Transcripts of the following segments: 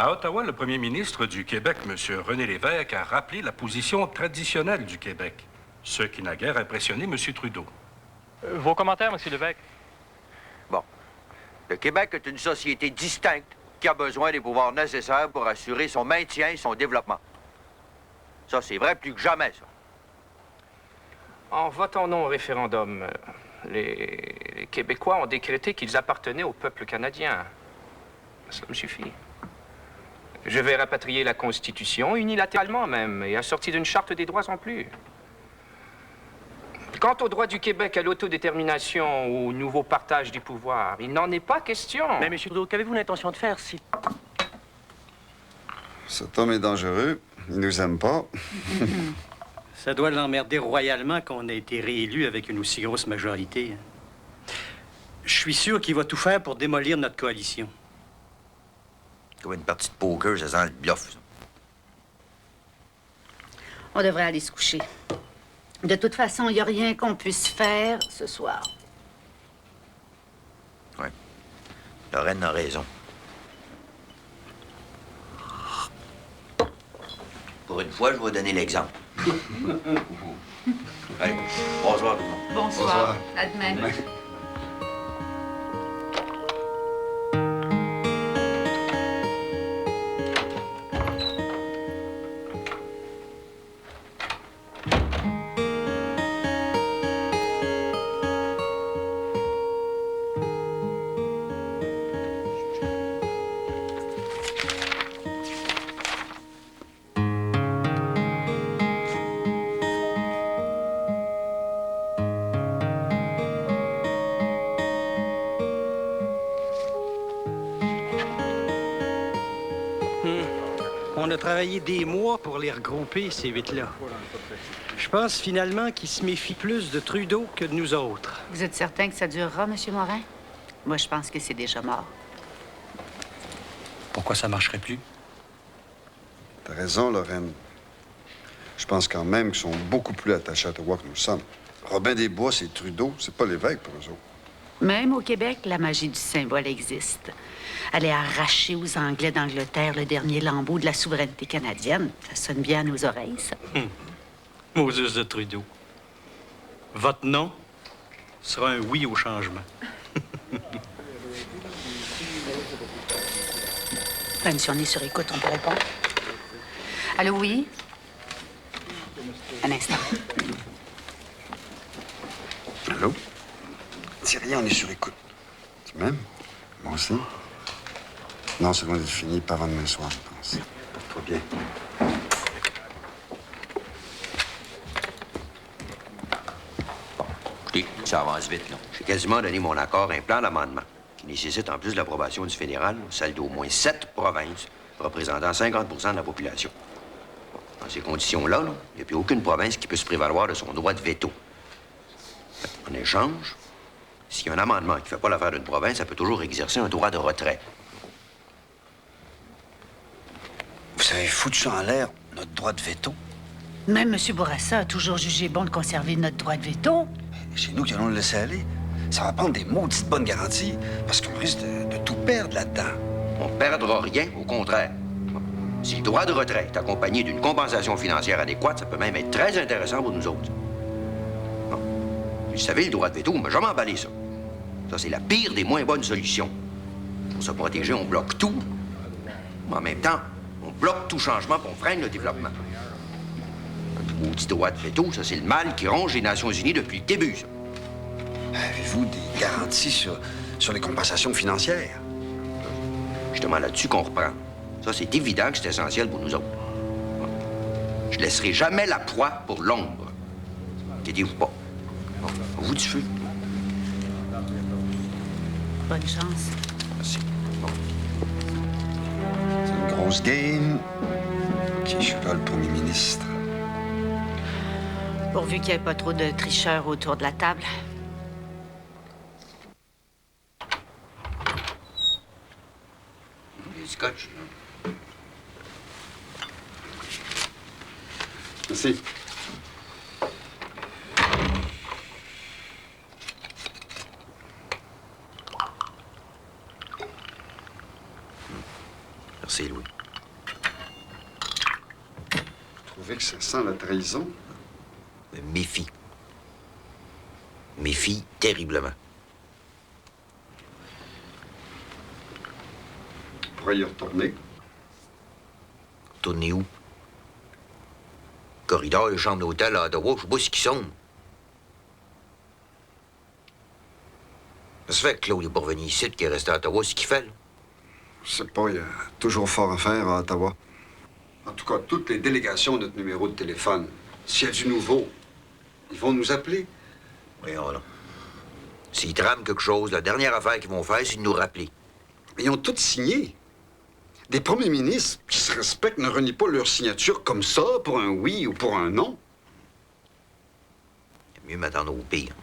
À Ottawa, le premier ministre du Québec, M. René Lévesque, a rappelé la position traditionnelle du Québec, ce qui n'a guère impressionné M. Trudeau. Vos commentaires, M. Lévesque? Bon. Le Québec est une société distincte qui a besoin des pouvoirs nécessaires pour assurer son maintien et son développement. Ça, c'est vrai plus que jamais, ça. En votant non au référendum, les Québécois ont décrété qu'ils appartenaient au peuple canadien. Ça me suffit. Je vais rapatrier la Constitution, unilatéralement même, et assortie d'une charte des droits en plus. Quant au droit du Québec à l'autodétermination ou au nouveau partage du pouvoir, il n'en est pas question. Mais, M. Trudeau, qu'avez-vous l'intention de faire si... Cet homme est dangereux. Il nous aime pas. Ça doit l'emmerder royalement qu'on ait été réélu avec une aussi grosse majorité. Je suis sûr qu'il va tout faire pour démolir notre coalition. Comme une partie de poker, ça sent le bluff, ça. On devrait aller se coucher. De toute façon, il n'y a rien qu'on puisse faire ce soir. Oui. Lorraine a raison. Pour une fois, je vais donner l'exemple. Allez, bonsoir tout le monde. Bonsoir. À demain. On a travaillé des mois pour les regrouper, ces huit-là. Je pense finalement qu'ils se méfient plus de Trudeau que de nous autres. Vous êtes certain que ça durera, M. Morin? Moi, je pense que c'est déjà mort. Pourquoi ça marcherait plus? T'as raison, Lorraine. Je pense quand même qu'ils sont beaucoup plus attachés à Ottawa que nous sommes. Robin des Bois, c'est Trudeau, c'est pas l'évêque pour eux autres. Même au Québec, la magie du symbole existe. Aller arracher aux Anglais d'Angleterre le dernier lambeau de la souveraineté canadienne, ça sonne bien à nos oreilles, ça. Moses de Trudeau. Votre non sera un oui au changement. Même si on est sur écoute, on peut répondre. Allô, oui? Un instant. Allô? Dis rien, on est sur écoute. Tu m'aimes? Moi aussi. Non, c'est loin d'être fini, pas avant demain soir, je pense. Porte-toi bien. Écoutez, ça avance vite, là. J'ai quasiment donné mon accord à un plan d'amendement qui nécessite, en plus de l'approbation du fédéral, celle d'au moins 7 provinces représentant 50 de la population. Dans ces conditions-là, il n'y a plus aucune province qui peut se prévaloir de son droit de veto. En échange, s'il y a un amendement qui ne fait pas l'affaire d'une province, ça peut toujours exercer un droit de retrait. Vous avez foutu en l'air notre droit de veto? Même M. Bourassa a toujours jugé bon de conserver notre droit de veto. C'est nous qui allons le laisser aller. Ça va prendre des maudites bonnes garanties, parce qu'on risque de tout perdre là-dedans. On ne perdra rien, au contraire. Si le droit de retrait est accompagné d'une compensation financière adéquate, ça peut même être très intéressant pour nous autres. Bon. Vous savez, le droit de veto, on ne m'a jamais emballé ça. Ça, c'est la pire des moins bonnes solutions. Pour se protéger, on bloque tout. Mais en même temps, on bloque tout changement pour freiner le développement. Le maudit droit de veto, ça, c'est le mal qui ronge les Nations unies depuis le début, ça. Avez-vous des garanties sur les compensations financières? Justement là-dessus qu'on reprend. Ça, c'est évident que c'est essentiel pour nous autres. Je laisserai jamais la proie pour l'ombre. Inquiétez-vous pas. Bon, au bout du feu. Bonne chance. Merci. Bon. C'est une grosse game. OK, je suis là, le premier ministre. Pourvu qu'il n'y ait pas trop de tricheurs autour de la table. Du scotch. Merci. Merci, Louis. vrai que ça sent la trahison. Me méfie. Méfie terriblement. On pourrait y retourner. Tournez où? Corridor, les chambres d'hôtel à Ottawa, je sais pas ce qu'ils sont. Ça se fait que Claude n'est pas revenu ici, qu'il est resté à Ottawa, c'est ce qu'il fait, là. Je sais pas, il y a toujours fort à faire à Ottawa. En tout cas, toutes les délégations ont notre numéro de téléphone. S'il y a du nouveau, ils vont nous appeler. Voyons, là. S'ils trament quelque chose, la dernière affaire qu'ils vont faire, c'est de nous rappeler. Ils ont tous signé. Des premiers ministres qui se respectent ne renient pas leur signature comme ça pour un oui ou pour un non. Il mieux m'attendre au pire.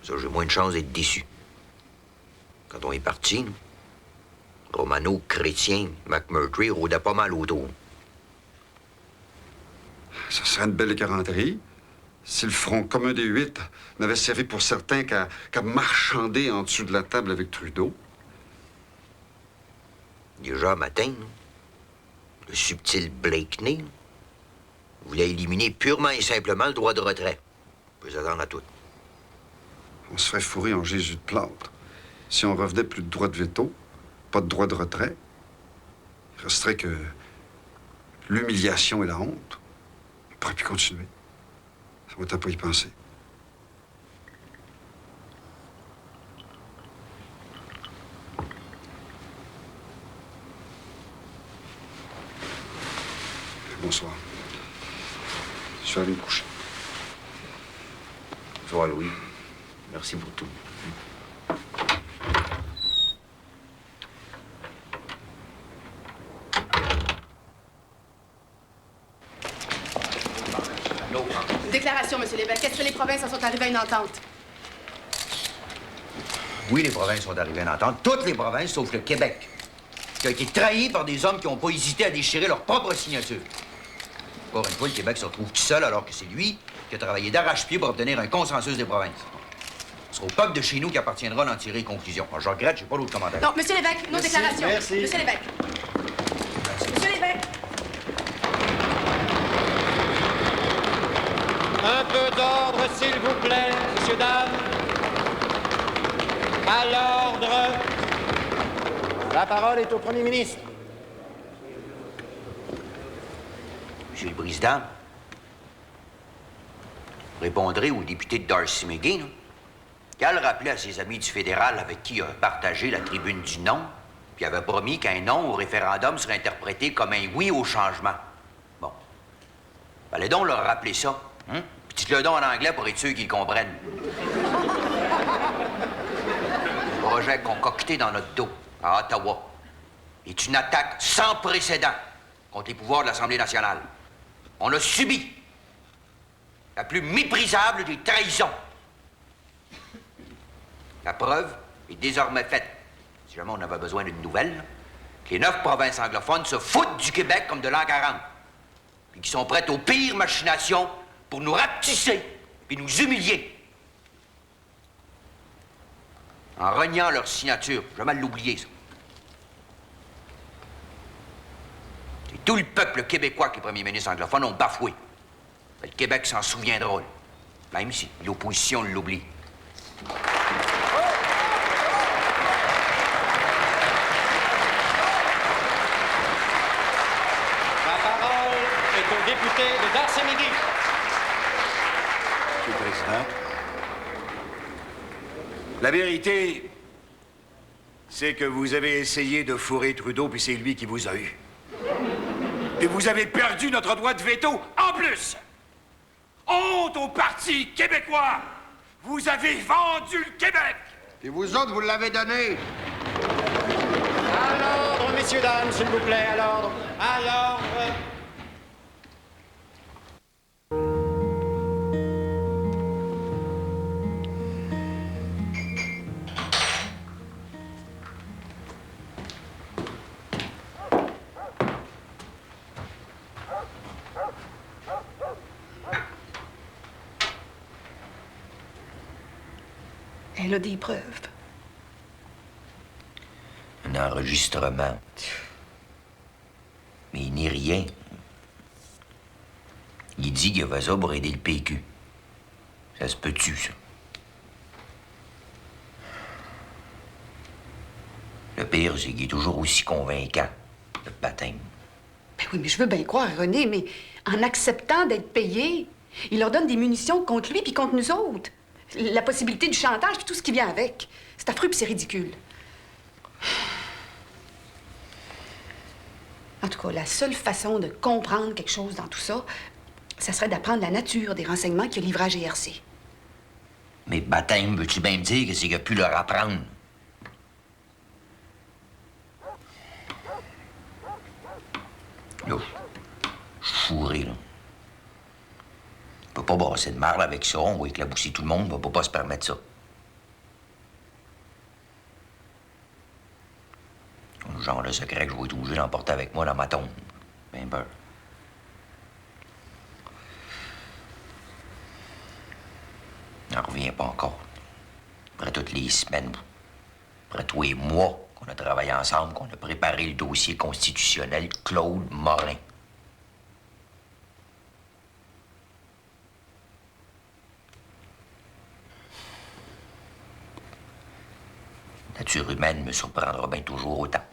Ça, j'ai moins de chances d'être déçu. Quand on est parti, nous, Romano, Chrétien, McMurtry rôdaient pas mal autour. Ça serait une belle garanterie si le Front commun des 8 n'avait servi pour certains qu'à marchander en dessous de la table avec Trudeau. Déjà, matin, là, le subtil Blakeney là, voulait éliminer purement et simplement le droit de retrait. On peut s'attendre à tout. On se ferait fourrer en Jésus de plâtre. Si on revenait plus de droit de veto, pas de droit de retrait, il resterait que l'humiliation et la honte. On ne pourrait plus continuer. Ça va pas y penser. Bonsoir. Je suis allé me coucher. Bonsoir, Louis. Merci pour tout. Déclaration, M. Lévesque. Est-ce que les provinces en sont arrivées à une entente? Oui, les provinces sont arrivées à une entente. Toutes les provinces, sauf le Québec, qui a été trahi par des hommes qui n'ont pas hésité à déchirer leur propre signature. Encore une fois, le Québec se retrouve tout seul alors que c'est lui qui a travaillé d'arrache-pied pour obtenir un consensus des provinces. Ce sera au peuple de chez nous qui appartiendra d'en tirer les conclusions. Alors, je regrette, j'ai pas d'autres commentaires. Non, M. Lévesque, nos déclarations. merci. M. Lévesque. M. Lévesque. Un peu d'ordre, s'il vous plaît, messieurs, dames. À l'ordre. La parole est au Premier ministre. Monsieur le Président, vous répondrez au député de Darcy McGee, là, qui a le rappelé à ses amis du fédéral avec qui il a partagé la tribune du non, puis avait promis qu'un non au référendum serait interprété comme un oui au changement. Bon. Fallait donc leur rappeler ça, hein? Puis dites-le donc en anglais pour être sûr qu'ils comprennent. Le projet concocté dans notre dos, à Ottawa, est une attaque sans précédent contre les pouvoirs de l'Assemblée nationale. On a subi la plus méprisable des trahisons. La preuve est désormais faite, si jamais on avait besoin d'une nouvelle, que les 9 provinces anglophones se foutent du Québec comme de l'an 40, puis qui sont prêtes aux pires machinations pour nous rapetisser puis nous humilier. En reniant leur signature, faut jamais l'oublier, ça. C'est tout le peuple québécois que les premiers ministres anglophones ont bafoué. Mais le Québec s'en souviendra, là. Même si l'opposition l'oublie. La parole est au député de Darcy McGee. Monsieur le Président, la vérité, c'est que vous avez essayé de fourrer Trudeau, puis c'est lui qui vous a eu. Et vous avez perdu notre droit de veto en plus. Honte au Parti québécois. Vous avez vendu le Québec. Et vous autres, vous l'avez donné. À l'ordre, messieurs, dames, s'il vous plaît, à l'ordre. À l'ordre. Elle a des preuves. Un enregistrement. Mais il n'est rien. dit qu'il a fait ça pour aider le PQ. Ça se peut-tu, ça? Le pire, c'est qu'il est toujours aussi convaincant, le baptême. Ben oui, mais je veux bien croire, René, mais en acceptant d'être payé, il leur donne des munitions contre lui puis contre nous autres. La possibilité du chantage puis tout ce qui vient avec. C'est affreux puis c'est ridicule. En tout cas, la seule façon de comprendre quelque chose dans tout ça, ça serait d'apprendre la nature des renseignements qu'il a livrés à GRC. Mais baptême, veux-tu bien me dire que c'est qu'il a pu leur apprendre? Là, je suis fourré, là. On peut pas brasser de marde avec ça, on va éclabousser tout le monde, on peut pas se permettre ça. Le genre de secret que je vais être obligé d'emporter avec moi dans ma tombe. Ben peur. J'en reviens pas encore. Après toutes les semaines, après tous les mois qu'on a travaillé ensemble, qu'on a préparé le dossier constitutionnel Claude Morin. La nature humaine me surprendra bien toujours autant.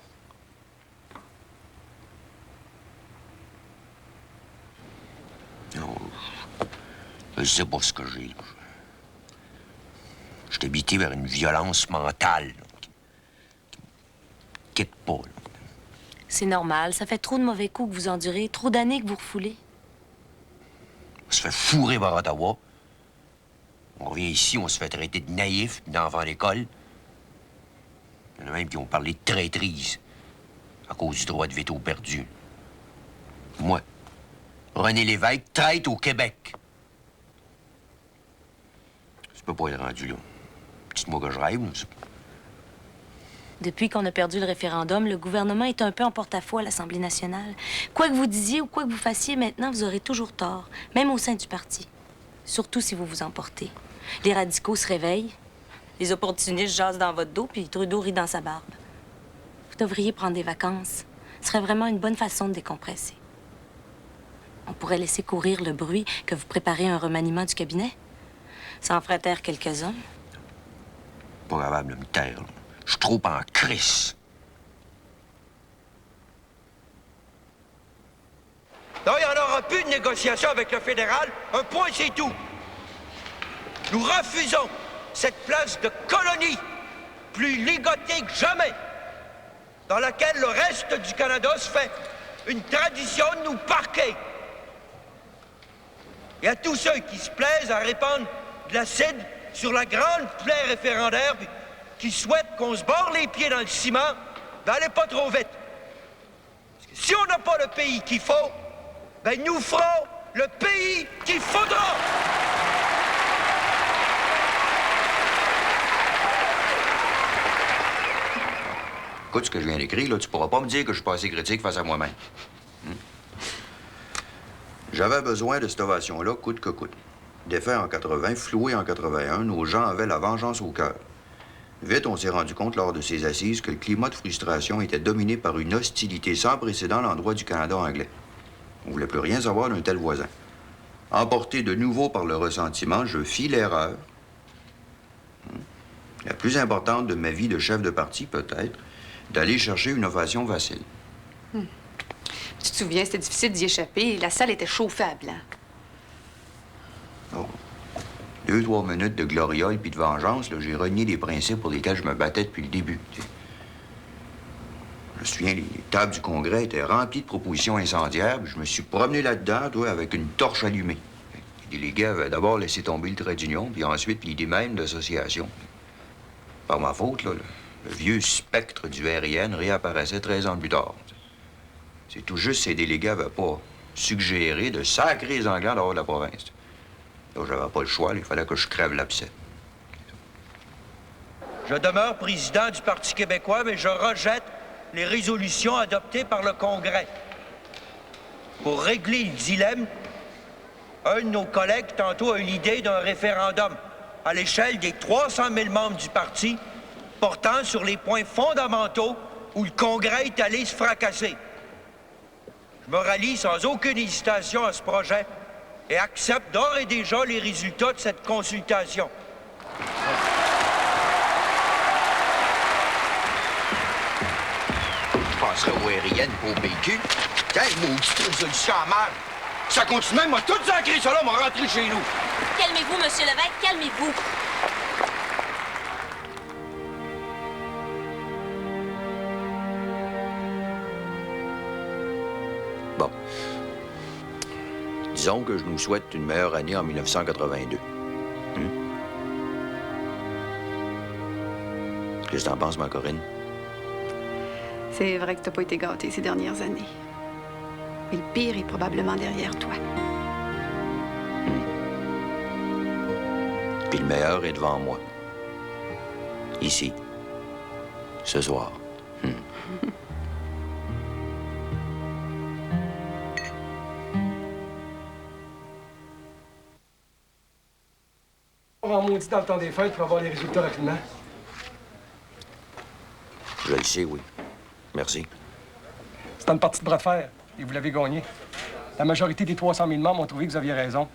Non, je sais pas ce que j'ai. Je suis habité vers une violence mentale là, qui quitte pas. Là. C'est normal. Ça fait trop de mauvais coups que vous endurez, trop d'années que vous refoulez. On se fait fourrer par Ottawa. On revient ici, on se fait traiter de naïf, d'enfant d'école. Il y en a même qui ont parlé de traîtrise à cause du droit de veto perdu. Moi, René Lévesque, traite au Québec. Ça peut pas être rendu là. Dites-moi que je rêve, là. Depuis qu'on a perdu le référendum, le gouvernement est un peu en porte-à-faux à l'Assemblée nationale. Quoi que vous disiez ou quoi que vous fassiez maintenant, vous aurez toujours tort, même au sein du parti. Surtout si vous vous emportez. Les radicaux se réveillent, les opportunistes jasent dans votre dos, puis Trudeau rit dans sa barbe. Vous devriez prendre des vacances. Ce serait vraiment une bonne façon de décompresser. On pourrait laisser courir le bruit que vous préparez un remaniement du cabinet. Ça en ferait taire quelques-uns. Pas capable de me taire, là. Je suis trop en crise. Non, il n'y en aura plus de négociation avec le fédéral. Un point, c'est tout. Nous refusons cette place de colonie, plus ligotée que jamais, dans laquelle le reste du Canada se fait une tradition de nous parquer. Et à tous ceux qui se plaisent à répandre de l'acide sur la grande plaie référendaire, puis qui souhaitent qu'on se barre les pieds dans le ciment, ben allez pas trop vite. Parce que si on n'a pas le pays qu'il faut, ben nous ferons le pays qu'il faudra. Écoute ce que je viens d'écrire, là, tu pourras pas me dire que je suis pas assez critique face à moi-même. J'avais besoin de cette ovation-là, coûte que coûte. Défait en 80, floué en 81, nos gens avaient la vengeance au cœur. Vite, on s'est rendu compte lors de ces assises que le climat de frustration était dominé par une hostilité sans précédent à l'endroit du Canada anglais. On voulait plus rien savoir d'un tel voisin. Emporté de nouveau par le ressentiment, je fis l'erreur, la plus importante de ma vie de chef de parti, peut-être, d'aller chercher une ovation facile. Tu te souviens, c'était difficile d'y échapper. La salle était chauffée à blanc. Oh. 2-3 minutes de gloriole puis de vengeance, là, j'ai renié les principes pour lesquels je me battais depuis le début. T'sais. Je me souviens, les tables du Congrès étaient remplies de propositions incendiaires, puis je me suis promené là-dedans, toi, avec une torche allumée. Les délégués avaient d'abord laissé tomber le trait d'union, puis ensuite l'idée même d'association. Par ma faute, là, le vieux spectre du RIN réapparaissait 13 ans plus tard. C'est tout juste ces délégués n'avaient pas suggéré de sacrer les Anglais en dehors de la province. Donc, j'avais pas le choix, il fallait que je crève l'abcès. Je demeure président du Parti québécois, mais je rejette les résolutions adoptées par le Congrès. Pour régler le dilemme, un de nos collègues, tantôt, a eu l'idée d'un référendum à l'échelle des 300 000 membres du parti, portant sur les points fondamentaux où le Congrès est allé se fracasser. Je me rallie sans aucune hésitation à ce projet et accepte d'ores et déjà les résultats de cette consultation. Je penserais aux aériennes pour au PQ. Tiens, maudite résolution à merde. Ça continue même, moi, tout sacré, ça là, m'a rentré chez nous. Calmez-vous, Monsieur Lévesque, calmez-vous. Bon. Disons que je nous souhaite une meilleure année en 1982. Qu'est-ce que t'en penses, ma Corinne? C'est vrai que t'as pas été gâté ces dernières années. Mais le pire est probablement derrière toi. Puis le meilleur est devant moi. Ici. Ce soir. On va en maudit dans le temps des fêtes pour avoir les résultats rapidement. Je le sais, oui. Merci. C'est une partie de bras de fer, et vous l'avez gagné. La majorité des 300 000 membres ont trouvé que vous aviez raison.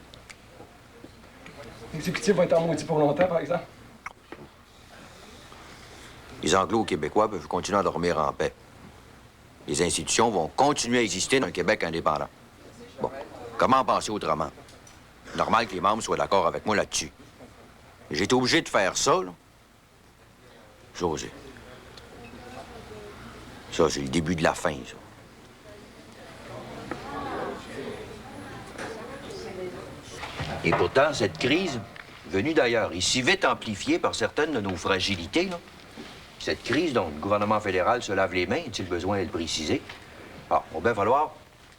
L'exécutif va être en maudit pour longtemps, par exemple. Les Anglo-Québécois peuvent continuer à dormir en paix. Les institutions vont continuer à exister dans un Québec indépendant. Bon, comment penser autrement? Normal que les membres soient d'accord avec moi là-dessus. J'ai été obligé de faire ça, là. José. Ça, c'est le début de la fin, ça. Et pourtant, cette crise, venue d'ailleurs et si vite amplifiée par certaines de nos fragilités, là, cette crise dont le gouvernement fédéral se lave les mains, est-il besoin de le préciser? Ah, il va bien falloir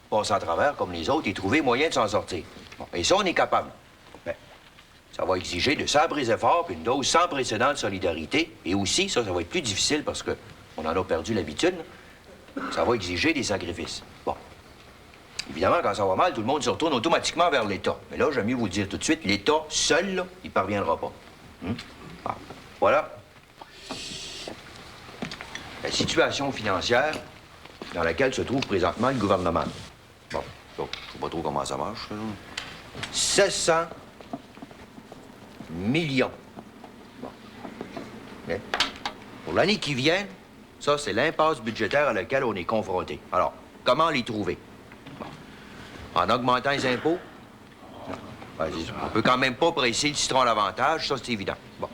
passer à travers comme les autres et trouver moyen de s'en sortir. Bon, et ça, on est capable. Ben, ça va exiger de sabres efforts puis une dose sans précédent de solidarité. Et aussi, ça va être plus difficile parce qu'on en a perdu l'habitude. Ça va exiger des sacrifices. Bon. Évidemment, quand ça va mal, tout le monde se retourne automatiquement vers l'État. Mais là, j'aime mieux vous le dire tout de suite, l'État, seul, là, il parviendra pas. Ah, voilà. La situation financière dans laquelle se trouve présentement le gouvernement. Bon, je sais pas trop comment ça marche, là. 700 millions. Bon. Mais pour l'année qui vient, ça, c'est l'impasse budgétaire à laquelle on est confronté. Alors, comment les trouver? Bon. En augmentant les impôts? Non. Ben, on peut quand même pas presser le citron davantage, ça, c'est évident. Bon.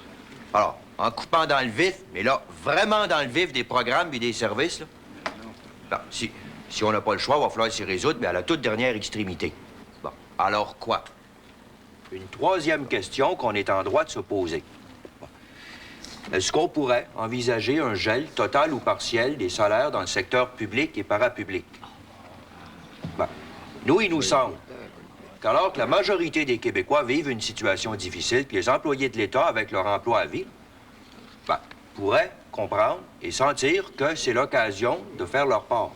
Alors, en coupant dans le vif, mais là, vraiment dans le vif des programmes et des services, là. Bon, si on n'a pas le choix, il va falloir s'y résoudre, mais à la toute dernière extrémité. Bon, alors quoi? Une troisième question qu'on est en droit de se poser. Bon. Est-ce qu'on pourrait envisager un gel total ou partiel des salaires dans le secteur public et parapublic? Bon. Nous, il nous semble qu'alors que la majorité des Québécois vivent une situation difficile, puis les employés de l'État, avec leur emploi à vie, ben, pourraient comprendre et sentir que c'est l'occasion de faire leur part.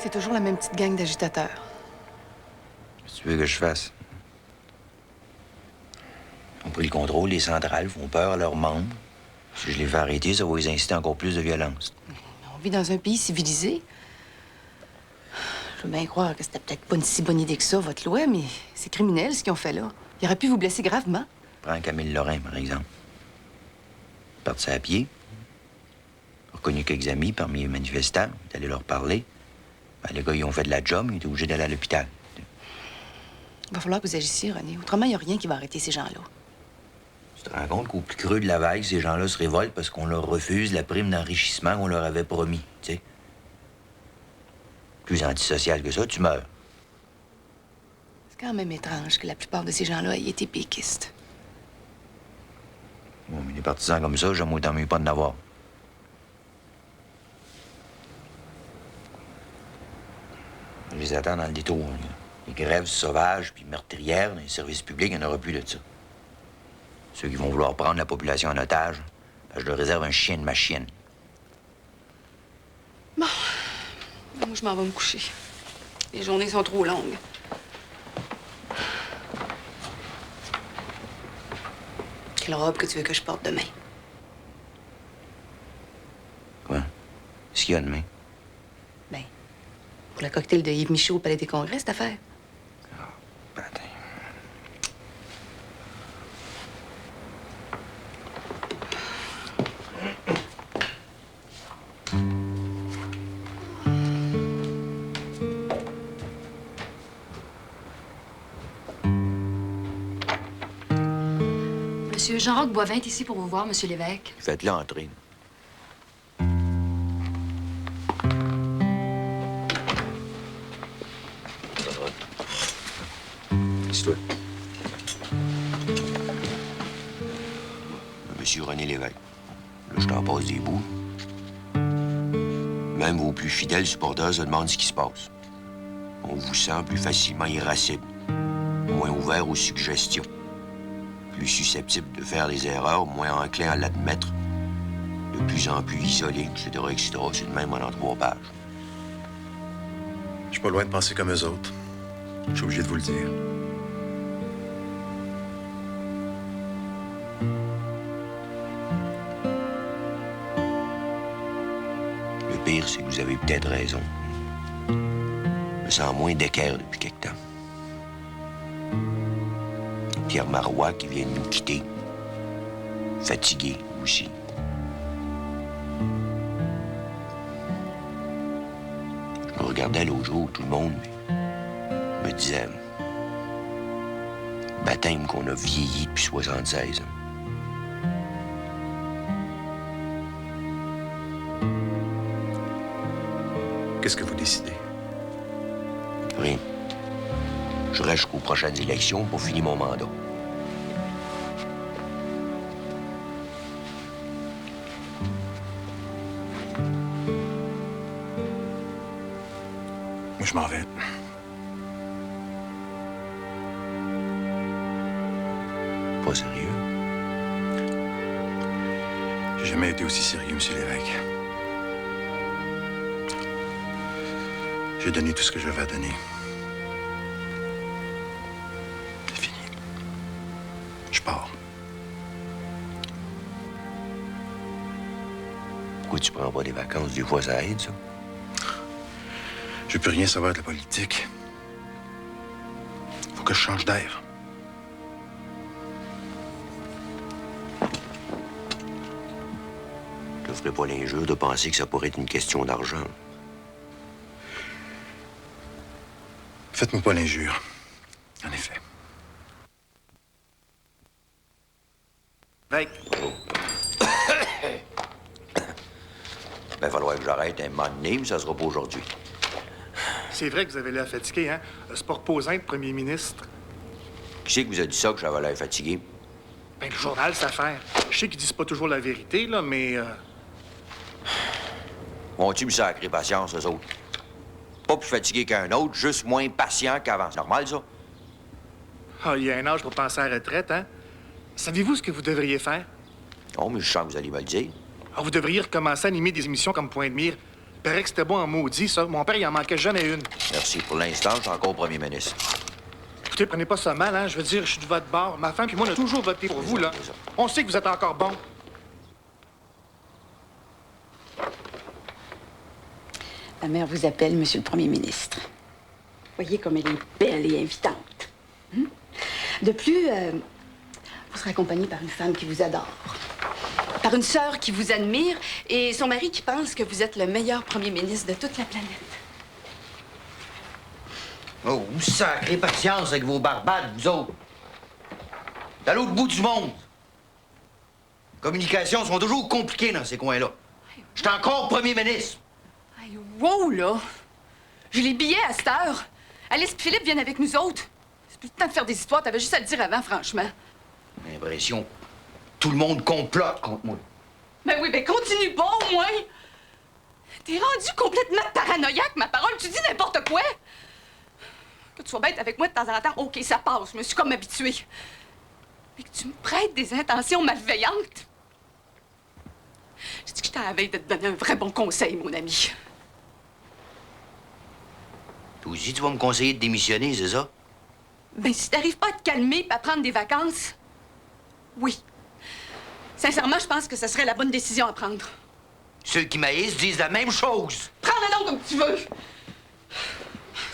C'est toujours la même petite gang d'agitateurs. Qu'est-ce que tu veux que je fasse? Ils ont pris le contrôle des centrales, font peur à leurs membres. Si je les fais arrêter, ça va les inciter à encore plus de violence. On vit dans un pays civilisé. Je veux bien croire que c'était peut-être pas une si bonne idée que ça, votre loi, mais c'est criminel ce qu'ils ont fait là. Il aurait pu vous blesser gravement. Prends Camille Lorrain, par exemple. Parti à pied. Reconnu quelques amis parmi les manifestants. Il est allé leur parler. Ben, les gars, ils ont fait de la job, ils étaient obligés d'aller à l'hôpital. Il va falloir que vous agissiez, René. Autrement, il n'y a rien qui va arrêter ces gens-là. Tu te rends compte qu'au plus creux de la vague, ces gens-là se révoltent parce qu'on leur refuse la prime d'enrichissement qu'on leur avait promis, tu sais? Plus antisocial que ça, tu meurs. C'est quand même étrange que la plupart de ces gens-là aient été péquistes. Bon, mais des partisans comme ça, j'aime autant mieux pas d'en avoir. Je les attends dans le détour. Là. Les grèves sauvages puis meurtrières dans les services publics, il n'y en aura plus de ça. Ceux qui vont vouloir prendre la population en otage, ben, je leur réserve un chien de ma chienne. Bon. Moi, je m'en vais me coucher. Les journées sont trop longues. Quelle robe que tu veux que je porte demain? Quoi? Qu'est-ce qu'il y a demain? Ben, pour le cocktail de Yves Michaud au Palais des Congrès, cette affaire. Monsieur Jean-Roch Boivin est ici pour vous voir, Monsieur l'évêque. Faites-le entrer. Laisse-toi. Monsieur René Lévesque. Là, je t'en passe des bouts. Même vos plus fidèles supporters se demandent ce qui se passe. On vous sent plus facilement irascible, moins ouvert aux suggestions, plus susceptible de faire des erreurs, moins enclin à l'admettre, de plus en plus isolé, etc., etc. C'est le même en 3 pages. Je suis pas loin de penser comme eux autres. Je suis obligé de vous le dire. Le pire, c'est que vous avez peut-être raison. Je me sens moins d'équerre depuis quelque temps. Pierre Marois qui vient de nous quitter. Fatigué aussi. Je me regardais l'autre jour, tout le monde, me disait baptême qu'on a vieilli depuis 76 ans. Qu'est-ce que vous décidez? Rien. Je reste jusqu'aux prochaines élections pour finir mon mandat. Moi, je m'en vais. Pas sérieux? J'ai jamais été aussi sérieux, Monsieur l'évêque. J'ai donné tout ce que j'avais à donner. C'est fini. Je pars. Pourquoi tu prends pas des vacances? Des fois, ça aide, ça. Je veux plus rien savoir de la politique. Faut que je change d'air. Je te ferai pas l'injure de penser que ça pourrait être une question d'argent. Faites-moi pas l'injure. En effet. Ben, il va falloir que j'arrête un moment donné, mais ça sera pas aujourd'hui. C'est vrai que vous avez l'air fatigué, hein? C'est pas reposant être premier ministre. Qui c'est qui vous a dit ça, que j'avais l'air fatigué? Ben, le journal, ça fait. Je sais qu'ils disent pas toujours la vérité, là, mais... Vont-tu me sacrer patience, eux autres? Pas plus fatigué qu'un autre, juste moins patient qu'avant. C'est normal, ça? Ah, il y a un âge pour penser à la retraite, hein? Savez-vous ce que vous devriez faire? Non, mais je sens que vous allez me le dire. Ah, vous devriez recommencer à animer des émissions comme Point de mire. Il paraît que c'était bon en maudit, ça. Mon père, il en manquait jamais une. Merci. Pour l'instant, je suis encore premier ministre. Écoutez, prenez pas ça mal, hein? Je veux dire, je suis de votre bord. Ma femme puis moi, on a toujours voté pour vous, là. On sait que vous êtes encore bon. La mère vous appelle, Monsieur le Premier ministre. Voyez comme elle est belle et invitante. De plus, vous serez accompagné par une femme qui vous adore, par une sœur qui vous admire et son mari qui pense que vous êtes le meilleur Premier ministre de toute la planète. Oh, vous sacrez patience avec vos barbades, vous autres. C'est à l'autre bout du monde. Les communications sont toujours compliquées dans ces coins-là. Je suis encore premier ministre. Hey, wow, là! J'ai les billets à cette heure. Alice et Philippe viennent avec nous autres. C'est plus le temps de faire des histoires. T'avais juste à le dire avant, franchement. J'ai l'impression que tout le monde complote contre moi. Ben oui, ben continue pas, au moins! T'es rendu complètement paranoïaque, ma parole. Tu dis n'importe quoi! Que tu sois bête avec moi de temps en temps, OK, ça passe. Je me suis comme habituée. Mais que tu me prêtes des intentions malveillantes. Je dis que je t'avais de te donner un vrai bon conseil, mon ami. Toi aussi, tu vas me conseiller de démissionner, c'est ça? Ben, si t'arrives pas à te calmer et à prendre des vacances, oui. Sincèrement, je pense que ce serait la bonne décision à prendre. Ceux qui m'haïssent disent la même chose. Prends-la donc comme tu veux.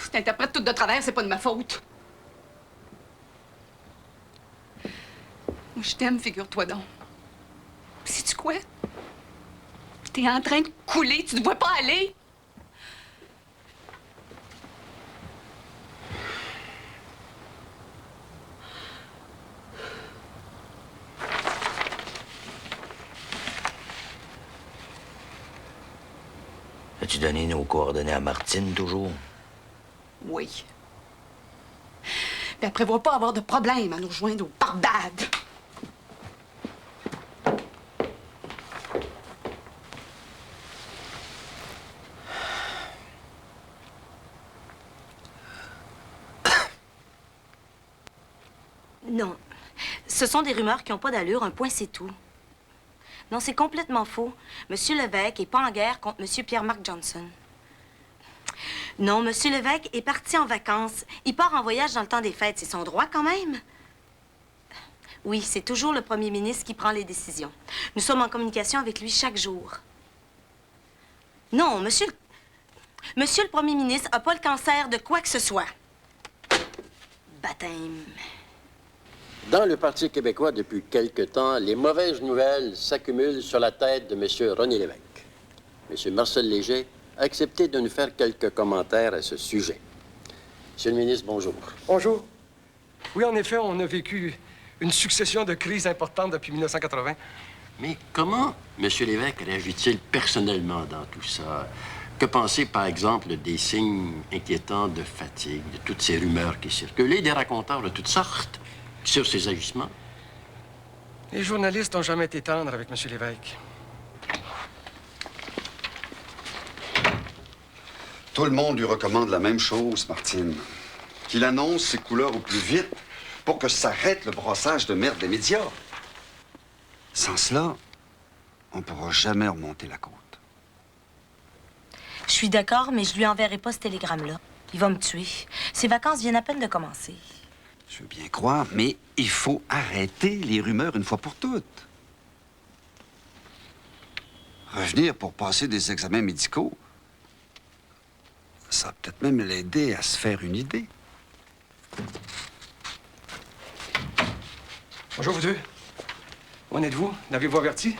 Si t'interprètes tout de travers, c'est pas de ma faute. Moi, je t'aime, figure-toi donc. Puis sais-tu quoi? T'es en train de couler, tu ne vois pas aller. As-tu donné nos coordonnées à Martine, toujours? Oui. Puis elle prévoit pas avoir de problème à nous rejoindre au Barbade. Non. Ce sont des rumeurs qui n'ont pas d'allure, un point c'est tout. Non, c'est complètement faux. Monsieur Lévesque n'est pas en guerre contre Monsieur Pierre-Marc Johnson. Non, Monsieur Lévesque est parti en vacances. Il part en voyage dans le temps des fêtes. C'est son droit, quand même. Oui, c'est toujours le premier ministre qui prend les décisions. Nous sommes en communication avec lui chaque jour. Non, Monsieur le premier ministre n'a pas le cancer de quoi que ce soit. Baptême. Dans le Parti québécois, depuis quelque temps, les mauvaises nouvelles s'accumulent sur la tête de M. René Lévesque. M. Marcel Léger a accepté de nous faire quelques commentaires à ce sujet. Monsieur le ministre, bonjour. Bonjour. Oui, en effet, on a vécu une succession de crises importantes depuis 1980. Mais comment M. Lévesque réagit-il personnellement dans tout ça? Que penser, par exemple, des signes inquiétants de fatigue, de toutes ces rumeurs qui circulent, et des raconteurs de toutes sortes sur ses agissements? Les journalistes n'ont jamais été tendres avec M. Lévesque. Tout le monde lui recommande la même chose, Martine. Qu'il annonce ses couleurs au plus vite pour que s'arrête le brossage de merde des médias. Sans cela, on ne pourra jamais remonter la côte. Je suis d'accord, mais je lui enverrai pas ce télégramme-là. Il va me tuer. Ses vacances viennent à peine de commencer. Je veux bien croire, mais il faut arrêter les rumeurs une fois pour toutes. Revenir pour passer des examens médicaux, ça va peut-être même l'aider à se faire une idée. Bonjour, vous deux. Où en êtes-vous? L'avez-vous averti?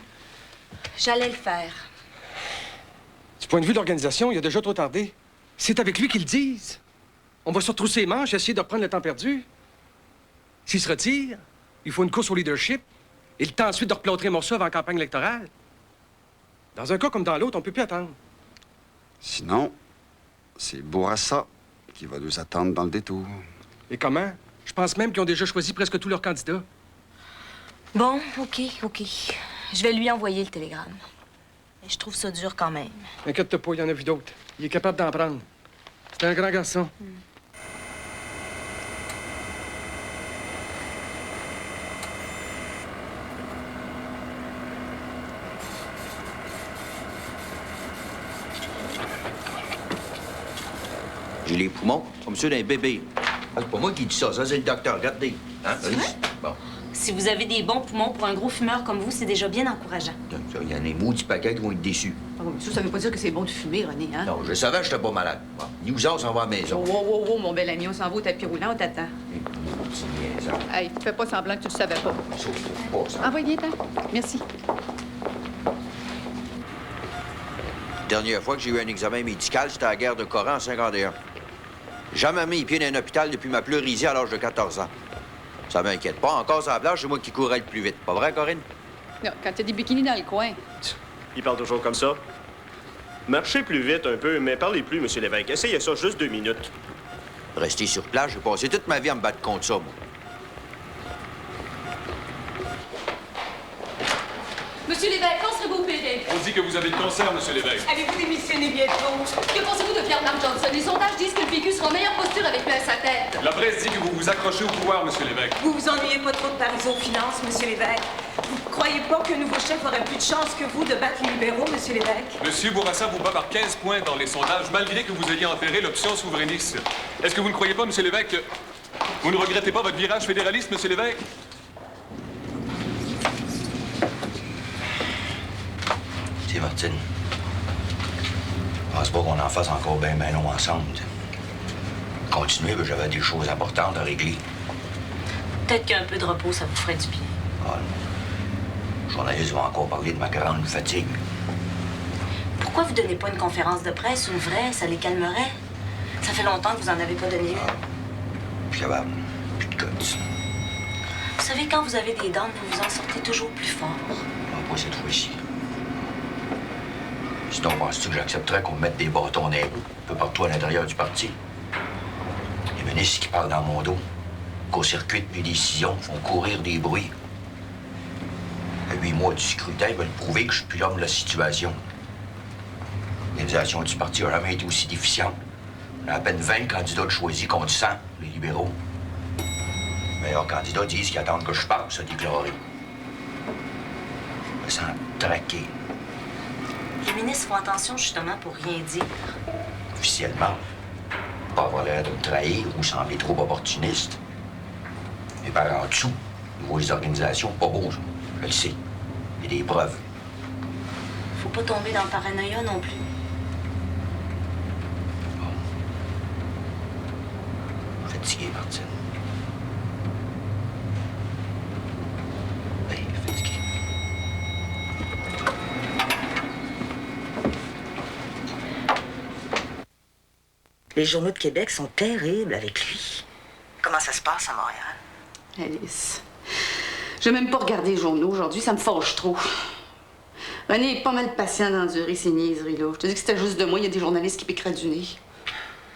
J'allais le faire. Du point de vue de l'organisation, il a déjà trop tardé. C'est avec lui qu'ils le disent. On va se retrousser les manches, essayer de reprendre le temps perdu. S'il se retire, il faut une course au leadership et le temps ensuite de replâtrer Morceau en campagne électorale. Dans un cas comme dans l'autre, on peut plus attendre. Sinon, c'est Bourassa qui va nous attendre dans le détour. Et comment? Je pense même qu'ils ont déjà choisi presque tous leurs candidats. Bon, OK. Je vais lui envoyer le télégramme. Mais je trouve ça dur quand même. Inquiète-toi pas, il y en a vu d'autres. Il est capable d'en prendre. C'est un grand garçon. J'ai les poumons comme ceux d'un bébé. Ah, c'est pas moi qui dis ça, ça c'est le docteur, regardez. Hein? C'est vrai? Bon. Si vous avez des bons poumons pour un gros fumeur comme vous, c'est déjà bien encourageant. Il y en a des maudits paquets qui vont être déçus. Ah oui, mais ça veut pas dire que c'est bon de fumer, René, hein? Non, je savais que j'étais pas malade. Bon, nous autres, on va à la maison. Oh, mon bel ami, on s'en va au tapis roulant, on t'attend. Petit niaiseur. Hey, fais pas semblant que tu le savais pas. Pas ça. Envoie, viens-t'en. Merci. Dernière fois que j'ai eu un examen médical, c'était à la guerre de Coran en 51. Jamais mis les pieds dans un hôpital depuis ma pleurésie à l'âge de 14 ans. Ça m'inquiète pas. Encore sur la plage, c'est moi qui courais le plus vite. Pas vrai, Corinne? Non, quand t'as des bikinis dans le coin. Il parle toujours comme ça. Marchez plus vite un peu, mais parlez plus, Monsieur l'évêque. Essayez ça juste 2 minutes. Rester sur place, j'ai passé toute ma vie à me battre contre ça, moi. Monsieur l'évêque, quand serez-vous opéré? On dit que vous avez le cancer, monsieur l'évêque. Allez-vous démissionner bientôt? Que pensez-vous de Bernard Johnson? Les sondages disent que le PQ sera en meilleure posture avec lui à sa tête. La presse dit que vous vous accrochez au pouvoir, monsieur l'évêque. Vous vous ennuyez pas trop de Paris aux finances, monsieur l'évêque? Vous croyez pas qu'un nouveau chef aurait plus de chance que vous de battre les libéraux, monsieur l'évêque? Monsieur Bourassa vous bat par 15 points dans les sondages, malgré que vous ayez enterré l'option souverainiste. Est-ce que vous ne croyez pas, monsieur l'évêque, que vous ne regrettez pas votre virage fédéraliste, monsieur l'évêque? C'est Martine. Je pense pas qu'on en fasse encore bien long ensemble. Continuez, mais j'avais des choses importantes à régler. Peut-être qu'un peu de repos, ça vous ferait du bien. Ah non. Le journaliste va encore parler de ma grande fatigue. Pourquoi vous donnez pas une conférence de presse, une vraie? Ça les calmerait. Ça fait longtemps que vous en avez pas donné une. Puis capable. Plus de cotes. Vous savez, quand vous avez des dents, vous vous en sortez toujours plus fort. Pas cette fois-ci. Sinon, penses-tu que j'accepterais qu'on me mette des bâtons dans les roues un peu partout à l'intérieur du parti? Les ministres qui parlent dans mon dos, court-circuitent mes décisions, font courir des bruits. À 8 mois du scrutin, ils veulent prouver que je suis plus l'homme de la situation. L'organisation du parti n'a jamais été aussi déficiente. On a à peine 20 candidats de choisis contre 100, les libéraux. Les meilleurs candidats disent qu'ils attendent que je passe à déclarer. Je me sens traqué. Les ministres font attention justement pour rien dire. Officiellement, pas avoir l'air de me trahir ou sembler trop opportuniste. Mais par en dessous, ils voient les organisations pas beaux, ça. Je le sais. Il y a des preuves. Faut pas tomber dans le paranoïa non plus. Fatigué, Martine. Ben, fatigué. Les journaux de Québec sont terribles avec lui. Comment ça se passe à Montréal? Alice, j'ai même pas regardé les journaux aujourd'hui, ça me fâche trop. René est pas mal patient d'endurer ces niaiseries-là. Je te dis que c'était juste de moi, il y a des journalistes qui piqueraient du nez.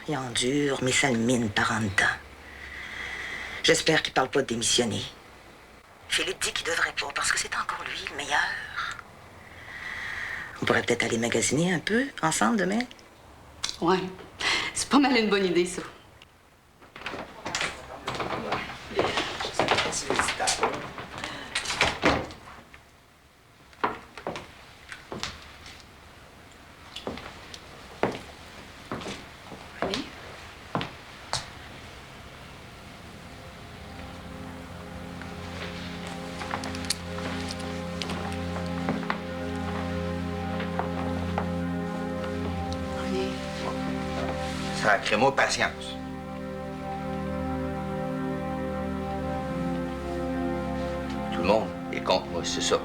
Il endure, mais ça le mine par en dedans. J'espère qu'il parle pas de démissionner. Philippe dit qu'il devrait pas, parce que c'est encore lui le meilleur. On pourrait peut-être aller magasiner un peu, ensemble, demain? Ouais, c'est pas mal une bonne idée, ça. Sacrez-moi patience. Tout le monde est contre moi, c'est ça.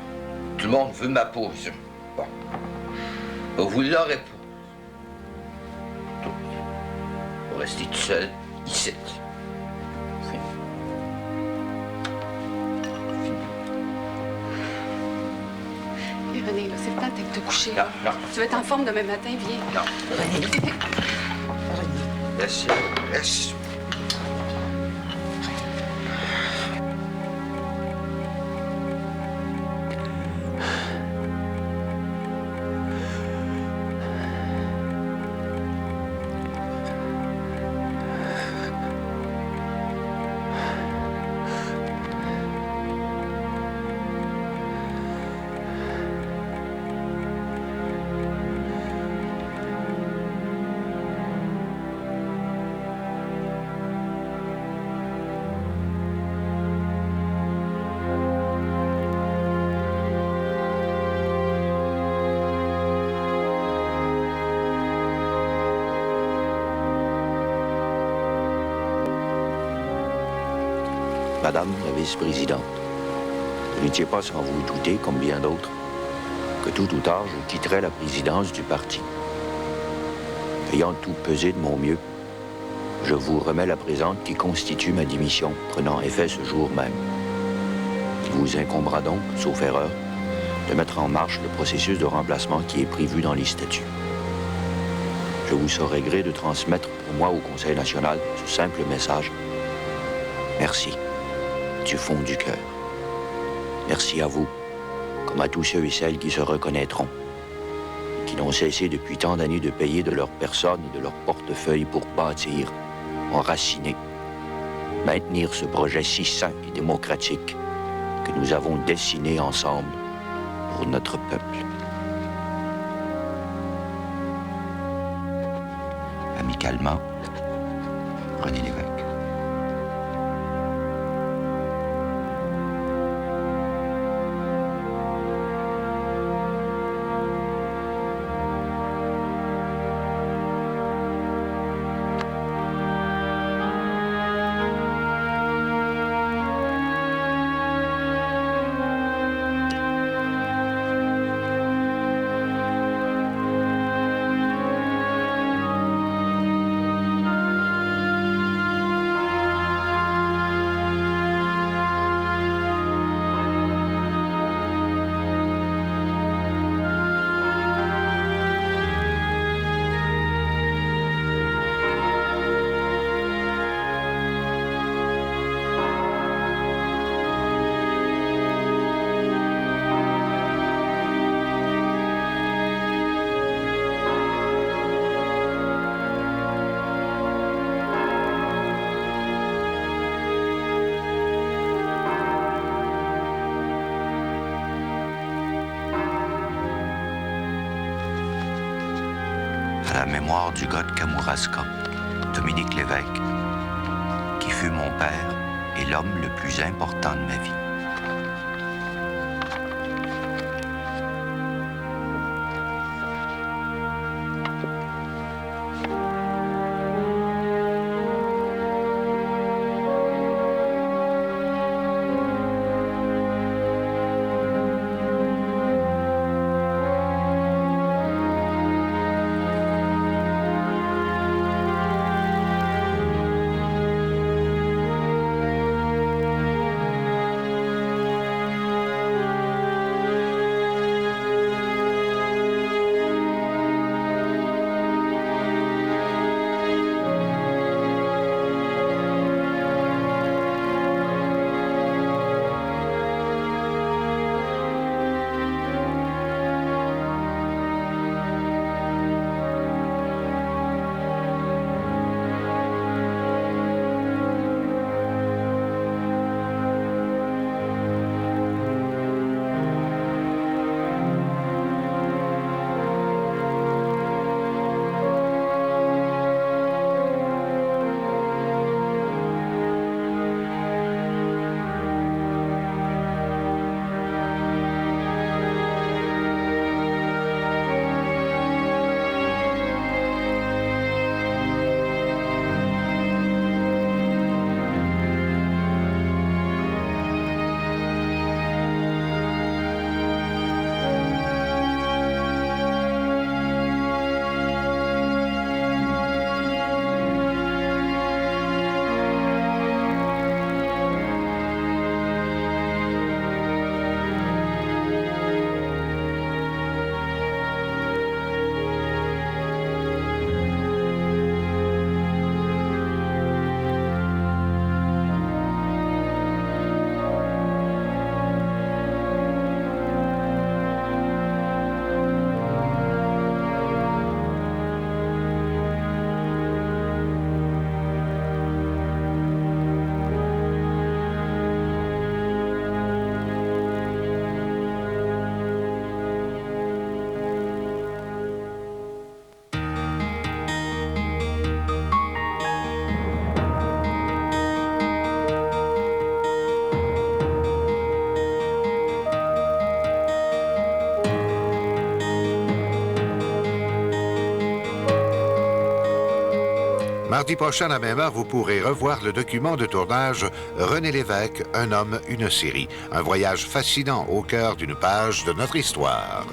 Tout le monde veut ma pause. Bon. Ben, vous l'aurez pas. Vous restez tout seul, ici. Et René, là, c'est le temps de te coucher. Non, non. Tu vas être en forme demain matin, viens. Non. René. Laisse. Madame la vice-présidente, vous n'étiez pas sans vous douter, comme bien d'autres, que tôt ou tard, je quitterais la présidence du parti. Ayant tout pesé de mon mieux, je vous remets la présente qui constitue ma démission, prenant effet ce jour même. Il vous incombera donc, sauf erreur, de mettre en marche le processus de remplacement qui est prévu dans les statuts. Je vous saurai gré de transmettre pour moi au Conseil national ce simple message. Merci, du fond du cœur. Merci à vous, comme à tous ceux et celles qui se reconnaîtront, qui n'ont cessé depuis tant d'années de payer de leur personne et de leur portefeuille pour bâtir, enraciner, maintenir ce projet si sain et démocratique que nous avons dessiné ensemble pour notre peuple. Amicalement, René Lévesque. À la mémoire du gars de Kamouraska, Dominique Lévesque, qui fut mon père et l'homme le plus important de ma vie. Mardi prochain, à la même heure, vous pourrez revoir le document de tournage René Lévesque, un homme, une série. Un voyage fascinant au cœur d'une page de notre histoire.